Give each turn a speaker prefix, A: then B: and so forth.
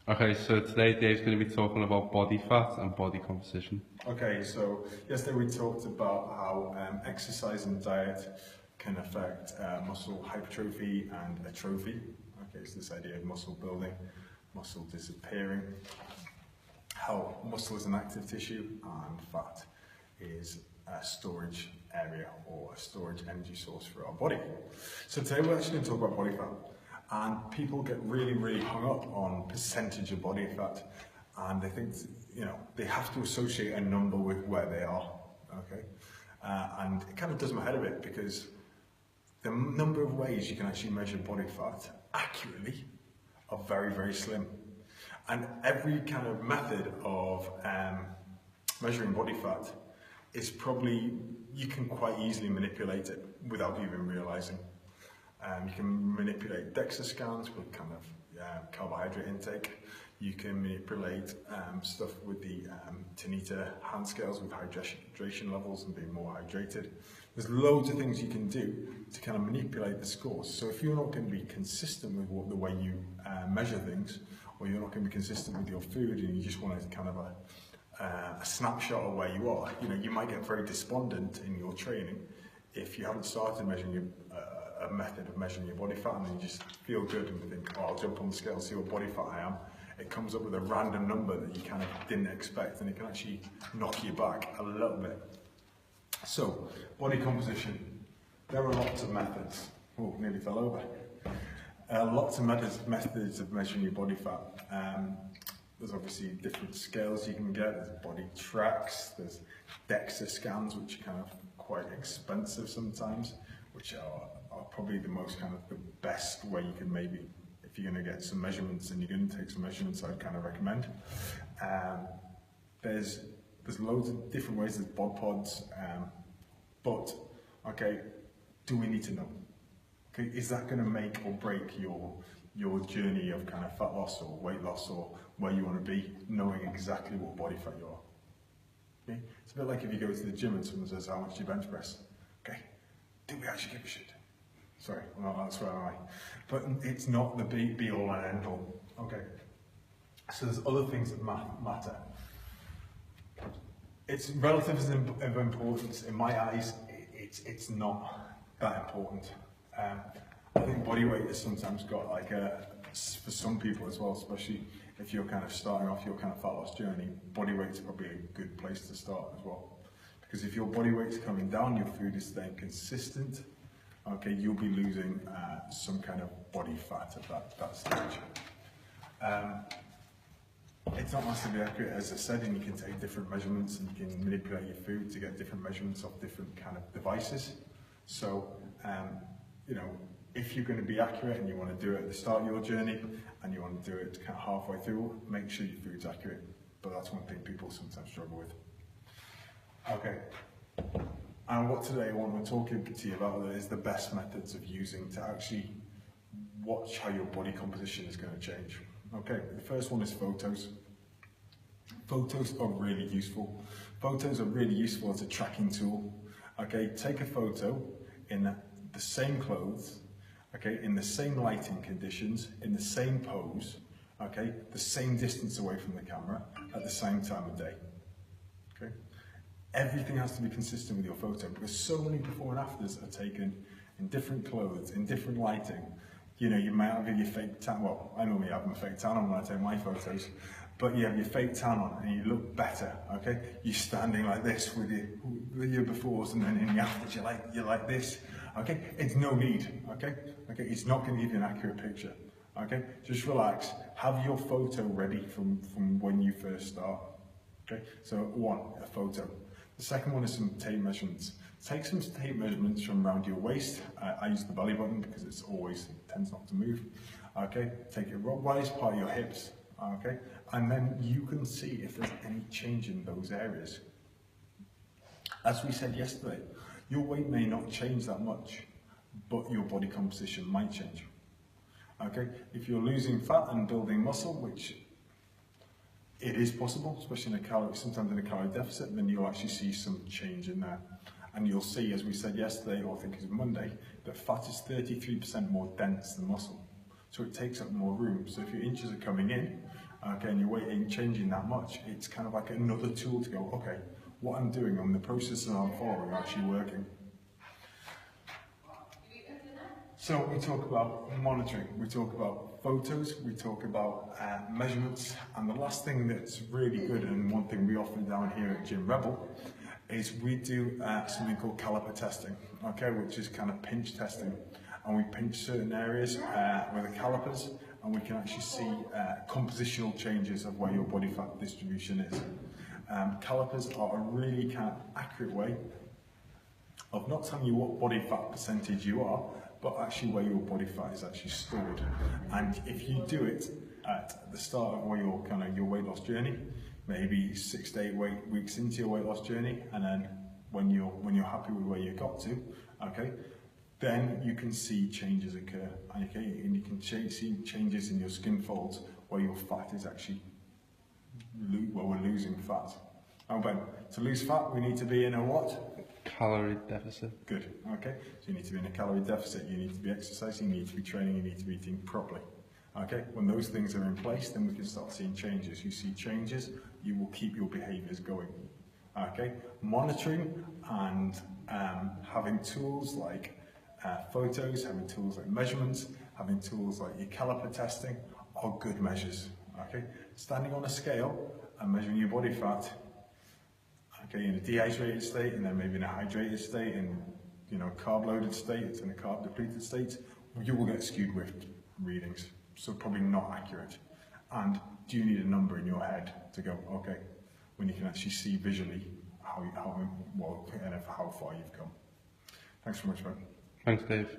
A: Okay, so today Dave's going to be talking about body fat and body composition.
B: Okay, so yesterday we talked about how exercise and diet can affect muscle hypertrophy and atrophy. Okay, so this idea of muscle building, muscle disappearing, how muscle is an active tissue and fat is a storage area or a storage energy source for our body. So today we're actually going to talk about body fat. And people get really hung up on percentage of body fat, and they think, they have to associate a number with where they are, okay? And it kind of does my head a bit, because the number of ways you can actually measure body fat accurately are very slim. And every kind of method of measuring body fat is probably, you can quite easily manipulate it without even realizing. You can manipulate DEXA scans with kind of carbohydrate intake. You can manipulate stuff with the Tanita hand scales with hydration levels and being more hydrated. There's loads of things you can do to kind of manipulate the scores. So if you're not going to be consistent with the way you measure things, or you're not going to be consistent with your food, and you just want to kind of a snapshot of where you are, you might get very despondent in your training if you haven't started measuring a method of measuring your body fat, and then you just feel good and you think, oh, I'll jump on the scale and see what body fat I am. It comes up with a random number that you kind of didn't expect, and it can actually knock you back a little bit. So, body composition. There are lots of methods. Oh, nearly fell over. Lots of methods of measuring your body fat. There's obviously different scales you can get. There's body tracks. There's DEXA scans, which are kind of quite expensive sometimes, which are probably the most kind of the best way you can maybe, if you're going to get some measurements and you're going to take some measurements, I'd kind of recommend. There's loads of different ways. There's bod pods, but okay, do we need to know? Okay, is that going to make or break your journey of kind of fat loss or weight loss or where you want to be, knowing exactly what body fat you are? Okay? It's a bit like if you go to the gym and someone says, how much do you bench press? Okay, do we actually give a shit? Sorry, well, that's where am I? But it's not the be all and end all. Okay, so there's other things that matter. It's relativism of importance. In my eyes, it's not that important. I think body weight has sometimes got like for some people as well, especially if you're kind of starting off your kind of fat loss journey, body weight is probably a good place to start as well. Because if your body weight's coming down, your food is staying consistent, okay, you'll be losing some kind of body fat at that stage. It's not massively accurate, as I said, and you can take different measurements and you can manipulate your food to get different measurements of different kind of devices. So, if you're going to be accurate and you want to do it at the start of your journey and you want to do it kind of halfway through, make sure your food's accurate. But that's one thing people sometimes struggle with. Okay. And what today I want to talk to you about is the best methods of using to actually watch how your body composition is going to change. Okay, the first one is photos. Photos are really useful. Photos are really useful as a tracking tool. Okay, take a photo in the same clothes, okay, in the same lighting conditions, in the same pose, okay, the same distance away from the camera at the same time of day. Okay. Everything has to be consistent with your photo, because so many before and afters are taken in different clothes, in different lighting. You might have your fake tan, well, I normally have my fake tan on when I take my photos, but you have your fake tan on and you look better, okay? You're standing like this with your befores, and then in the afters you're like this, okay? It's no need, okay? Okay, it's not going to give you an accurate picture, okay? Just relax, have your photo ready from when you first start, okay? So one, a photo. The second one is some tape measurements. Take some tape measurements from around your waist. I use the belly button because it tends not to move. Okay, take it right as part of your hips. Okay, and then you can see if there's any change in those areas. As we said yesterday, your weight may not change that much, but your body composition might change. Okay, if you're losing fat and building muscle, which it is possible, especially sometimes in a calorie deficit, then you'll actually see some change in there. And you'll see, as we said yesterday, or I think it was Monday, that fat is 33% more dense than muscle. So it takes up more room. So if your inches are coming in, okay, and your weight ain't changing that much, it's kind of like another tool to go, okay, what I'm doing and the processes I'm following are actually working. So we talk about monitoring, we talk about photos, we talk about measurements, and the last thing that's really good, and one thing we offer down here at Gym Rebel, is we do something called caliper testing, okay, which is kind of pinch testing. And we pinch certain areas with the calipers, and we can actually see compositional changes of where your body fat distribution is. Calipers are a really kind of accurate way of not telling you what body fat percentage you are, but actually where your body fat is actually stored. And if you do it at the start of where your weight loss journey, maybe 6 to 8 weeks into your weight loss journey, and then when you're happy with where you got to, okay, then you can see changes occur, okay, and you can see changes in your skin folds where your fat is actually, we're losing fat. And Ben, to lose fat, we need to be in a what?
A: Calorie deficit.
B: Good, okay. So you need to be in a calorie deficit, you need to be exercising, you need to be training, you need to be eating properly. Okay, when those things are in place, then we can start seeing changes. You see changes, you will keep your behaviours going. Okay, monitoring and having tools like photos, having tools like measurements, having tools like your caliper testing are good measures. Okay, standing on a scale and measuring your body fat, okay, in a dehydrated state, and then maybe in a hydrated state, in carb loaded state, in a carb depleted state, you will get skewed with readings. So probably not accurate. And do you need a number in your head to go, okay, when you can actually see visually how far you've come. Thanks so much, man.
A: Thanks, Dave.